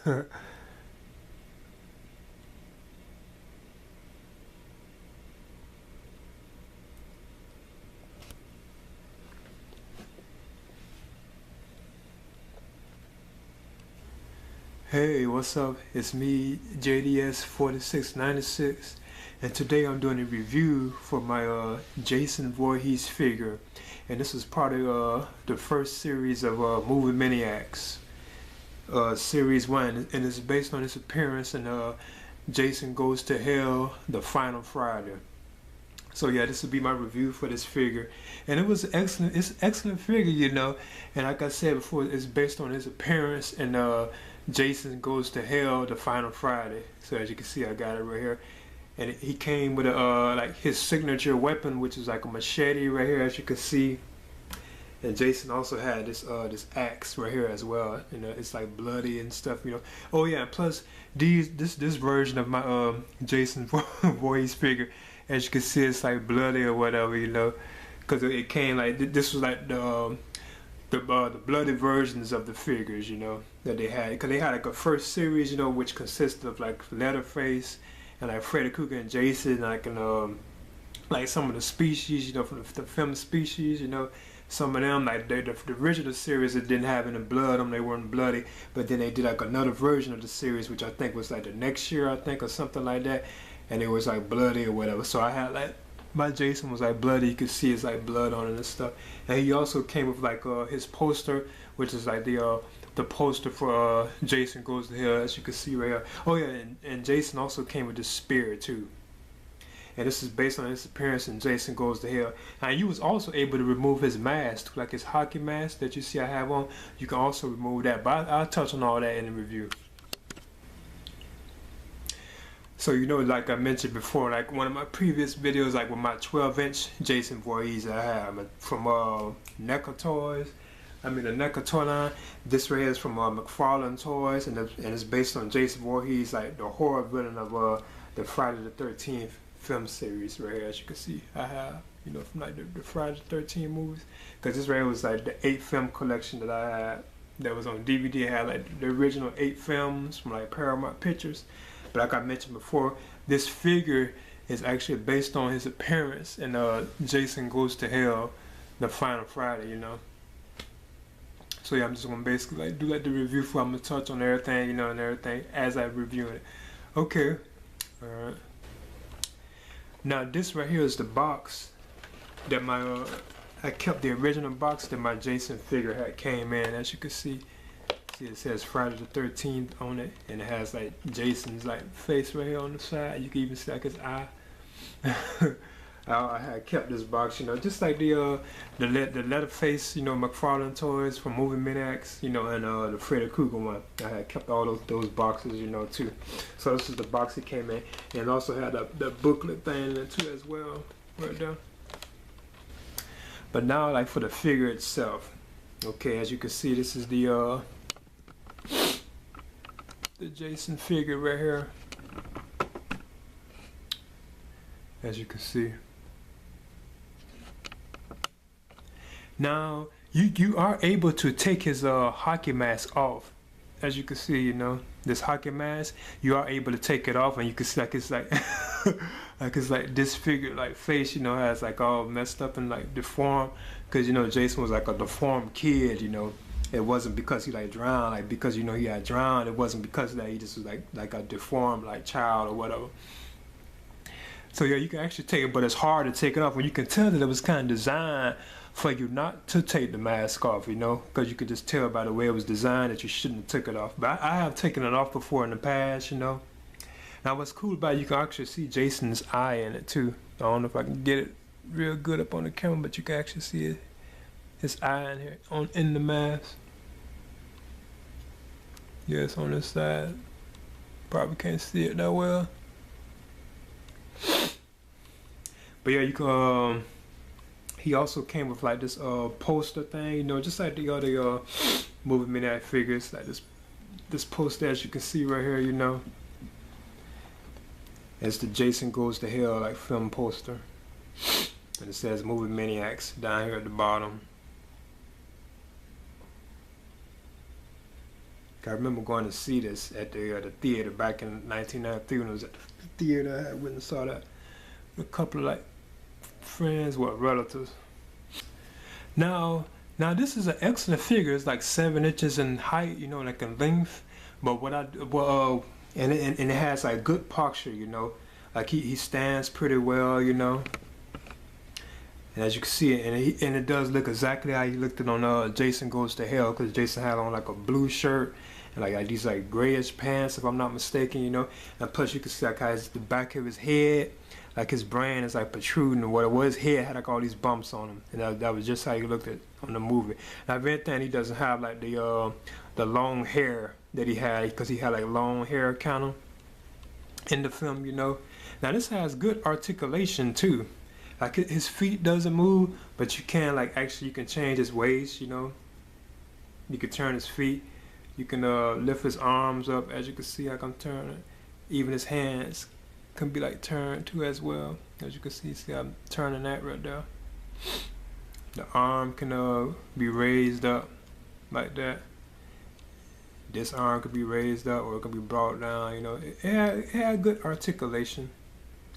Hey, what's up? It's me, JDS4696, and today I'm doing a review for my Jason Voorhees figure, and this is part of the first series of movie Maniacs, series 1, and it's based on his appearance in Jason Goes to Hell, the Final Friday. So yeah, this will be my review for this figure, and it was excellent. It's an excellent figure, you know, and like I said before, it's based on his appearance in Jason Goes to Hell, the Final Friday. So as you can see, I got it right here, and he came with a like his signature weapon, which is like a machete right here, as you can see. And Jason also had this this axe right here as well. You know, it's like bloody and stuff. You know. Oh yeah, and plus this version of my Jason Voorhees figure, as you can see, it's like bloody or whatever. You know, because it came like this was like the bloody versions of the figures, you know, that they had, because they had like a first series, you know, which consisted of like Leatherface and like Freddy Krueger and Jason, like some of the species, you know, from the film Species, you know, some of them like the original series that didn't have any blood on them, they weren't bloody, but then they did like another version of the series, which I think was like the next year, I think, or something like that, and it was like bloody or whatever. So I had like my Jason was like bloody, you could see it's like blood on it and stuff. And he also came with like his poster, which is like the poster for Jason Goes to Hell, as you can see right here. Oh yeah, and Jason also came with this spear too. And this is based on his appearance in Jason Goes to Hell. And you was also able to remove his mask, like his hockey mask that you see I have on. You can also remove that, but I'll touch on all that in the review. So you know, like I mentioned before, like one of my previous videos, like with my 12-inch Jason Voorhees I have from NECA Toys. I mean the NECA toy line. This right here is from Mcfarlane Toys, and it's based on Jason Voorhees, like the horror villain of the Friday the 13th film series right here. As you can see, I have, you know, from like the Friday the 13th movies, because this right here was like the 8 film collection that I had that was on DVD. I had like the original 8 films from like Paramount Pictures. But like I mentioned before, this figure is actually based on his appearance in Jason Goes to Hell, the Final Friday, you know. So yeah, I'm just gonna basically like do like the review for. I'm gonna touch on everything, you know, and everything as I review it. Okay, all right. Now this right here is the box that my I kept the original box that my Jason figure had came in. As you can see. See, it says Friday the 13th on it, and it has like Jason's like face right here on the side. You can even see like his eye. I had kept this box, you know, just like the Leatherface, you know, Mcfarlane Toys from movie Maniacs, you know, and the Freddy Krueger one. I had kept all those boxes, you know, too. So this is the box it came in, and also had the booklet thing in it too as well, right there. But now, like for the figure itself, okay, as you can see, this is the Jason figure right here, as you can see. Now you are able to take his hockey mask off. As you can see, you know, this hockey mask, you are able to take it off, and you can see like it's like like it's like this figure like face, you know, has like all messed up and like deformed, because you know Jason was like a deformed kid, you know. It wasn't because he like drowned, like because you know he had drowned. It wasn't because of that. He just was like a deformed like child or whatever. So yeah, you can actually take it, but it's hard to take it off. When you can tell that it was kind of designed for you not to take the mask off, you know, because you could just tell by the way it was designed that you shouldn't have took it off. But I have taken it off before in the past, you know. Now what's cool about it, you can actually see Jason's eye in it too. I don't know if I can get it real good up on the camera, but you can actually see it. His eye in here in the mask. Yes, on this side. Probably can't see it that well. But yeah, you can. He also came with like this poster thing, you know, just like the other movie Maniac figures, like this poster, as you can see right here, you know. It's the Jason Goes to Hell like film poster, and it says movie Maniacs down here at the bottom. I remember going to see this at the theater back in 1993 when I was at the theater. I went and saw that with a couple of like friends, relatives. Now this is an excellent figure. It's like 7 inches in height, you know, like in length. But and it has like good posture, you know, like he stands pretty well, you know. And as you can see, and it does look exactly how he looked it on Jason Goes to Hell, because Jason had on like a blue shirt and like these like grayish pants, if I'm not mistaken, you know. And plus you can see like how the back of his head, like his brain is like protruding, and what his head had like all these bumps on him, and that was just how he looked at on the movie. Now if anything, he doesn't have like the long hair that he had, because he had like long hair kind of in the film, you know. Now this has good articulation too. Like his feet doesn't move, but you can like actually you can change his waist, you know. You can turn his feet. You can lift his arms up, as you can see like I'm turning. Even his hands can be like turned too as well. As you can see I'm turning that right there. The arm can be raised up like that. This arm could be raised up or it could be brought down, you know. It had good articulation.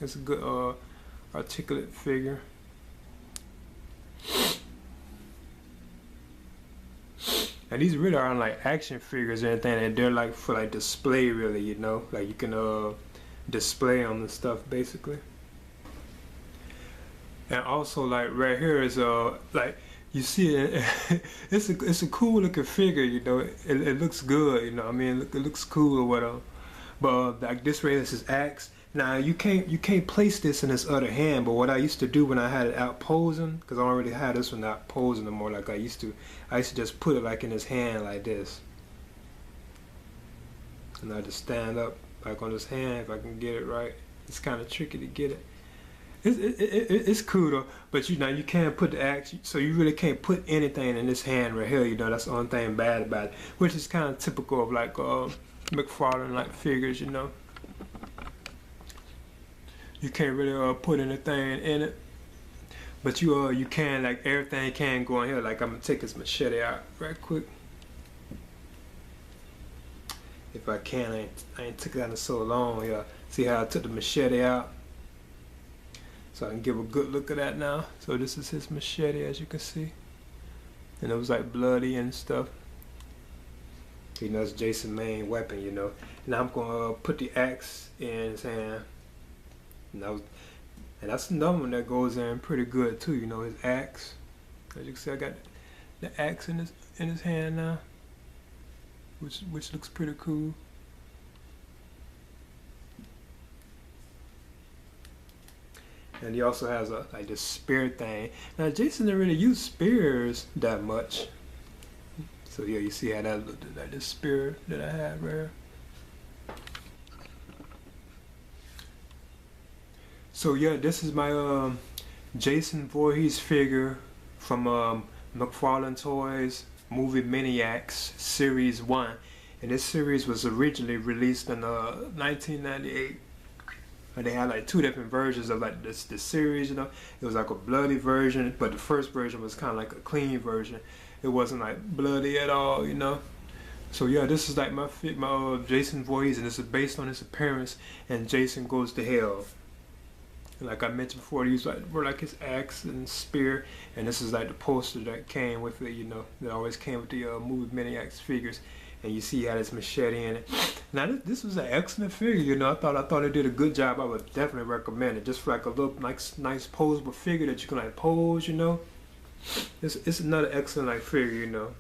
It's a good articulate figure. And these really aren't like action figures or anything, and they're like for like display really, you know. Like you can display on the stuff basically. And also like right here is like you see it, it's a cool looking figure, you know. It looks good, you know. I mean it looks cool or whatever. But like this right, this is axe. Now you can't place this in his other hand, but what I used to do when I had it out posing, because I don't really have this one out posing no more like I used to just put it like in his hand like this. And I just stand up like on his hand if I can get it right. It's kind of tricky to get it. It's cool though, but you know you can't put the axe, so you really can't put anything in this hand right here, you know. That's the only thing bad about it, which is kind of typical of like Mcfarlane like figures, you know. You can't really put anything in it, but you can, like everything can go in here. Like I'm gonna take this machete out right quick. If I can, I ain't took it out in so long. Yeah, see how I took the machete out, so I can give a good look at that now. So this is his machete, as you can see, and it was like bloody and stuff. You know, it's Jason's main weapon, you know. Now I'm gonna put the axe in his hand. And that's another one that goes in pretty good too, you know, his axe. As you can see, I got the axe in his hand now, which looks pretty cool. And he also has like this spear thing. Now Jason didn't really use spears that much, so yeah, you see how that looked like this spear that I have right here. So yeah, this is my Jason Voorhees figure from Mcfarlane Toys movie Maniacs Series 1. And this series was originally released in 1998. And they had like 2 different versions of like this series, you know. It was like a bloody version, but the first version was kind of like a clean version. It wasn't like bloody at all, you know. So yeah, this is like my Jason Voorhees, and this is based on his appearance in Jason Goes to Hell. And like I mentioned before, these were like his axe and spear, and this is like the poster that came with it, you know, that always came with the movie Maniacs figures. And you see he had his machete in it. Now this was an excellent figure, you know. I thought it did a good job. I would definitely recommend it, just for like a little nice posable figure that you can like pose, you know. It's another excellent like figure, you know.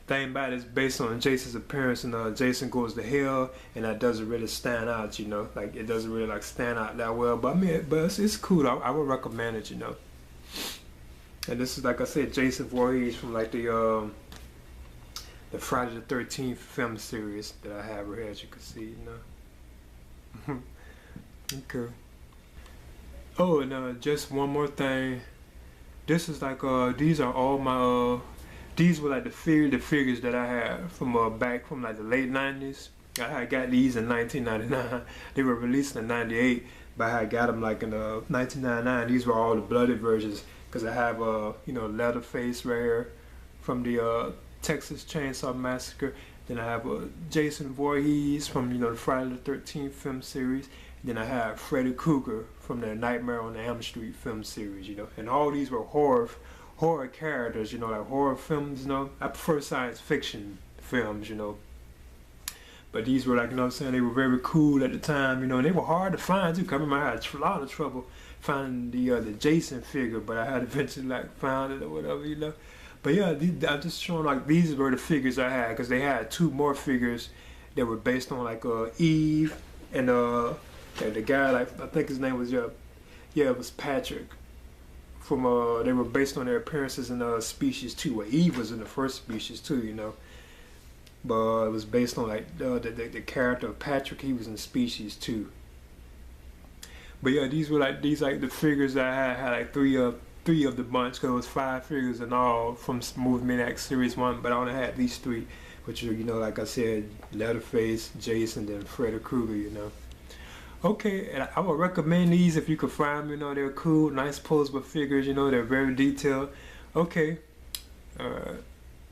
Thing about it is based on Jason's appearance in Jason Goes to Hell, and that doesn't really stand out, you know. Like it doesn't really like stand out that well, but I mean, it's cool. I would recommend it, you know. And this is, like I said, Jason Voorhees from like the Friday the 13th film series that I have right here, as you can see, you know. Okay. Oh, and just one more thing. This is like these are all my these were like the figures that I had from back from like the late 90s. I had got these in 1999. They were released in 98, but I had got them like in 1999. These were all the blooded versions, because I have you know, Leatherface right here from the Texas Chainsaw Massacre. Then I have Jason Voorhees from the Friday the 13th film series. Then I have Freddy Krueger from the Nightmare on Elm Street film series. And all these were horror characters. Like horror films. I prefer science fiction films. But these were like, they were very cool at the time, and they were hard to find too. 'Cause I remember I had a lot of trouble finding the Jason figure, but I had eventually found it or whatever. But yeah, I'm just showing like these were the figures I had, because they had 2 more figures that were based on like Eve and the guy, I think his name was it was Patrick. From they were based on their appearances in Species 2. Well, Eve was in the first Species too, but it was based on like the character of Patrick. He was in Species 2. But yeah, these were like the figures that I had like three of the bunch, because it was 5 figures in all from Movie Maniacs Series 1, but I only had these 3, which are, like I said, Leatherface, Jason, then Freddy Krueger, Okay, and I would recommend these if you could find them, they're cool, nice posable figures, they're very detailed. Okay,